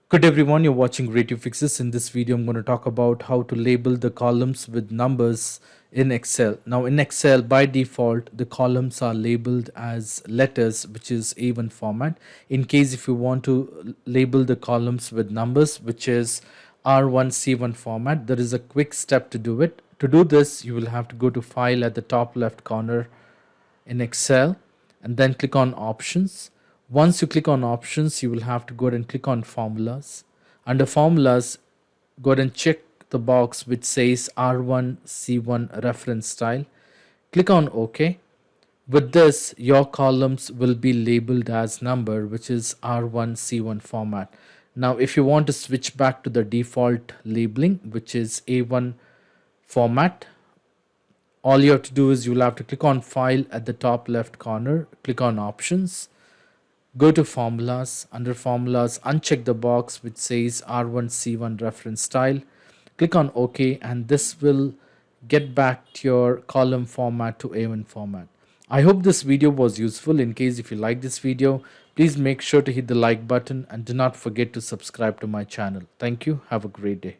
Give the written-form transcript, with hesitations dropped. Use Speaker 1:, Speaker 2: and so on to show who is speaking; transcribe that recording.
Speaker 1: Good everyone, you're watching Creative Fixes. In this video, I'm going to talk about how to label the columns with numbers in Excel. Now in Excel, by default, the columns are labeled as letters, which is A1 format. In case if you want to label the columns with numbers, which is R1C1 format, there is a quick step to do it. To do this, you will have to go to File at the top left corner in Excel and then click on Options. Once you click on Options, you will have to go ahead and click on Formulas. Under Formulas, go ahead and check the box which says R1C1 reference style. Click on OK. With this, your columns will be labeled as number, which is R1C1 format. Now, if you want to switch back to the default labeling, which is A1 format, all you have to do is you'll have to click on File at the top left corner, click on Options, go to Formulas. Under Formulas, uncheck the box which says R1C1 reference style, click on OK, and this will get back to your column format to A1 format. I hope this video was useful. In case if you like this video, please make sure to hit the like button and do not forget to subscribe to my channel. Thank you. Have a great day.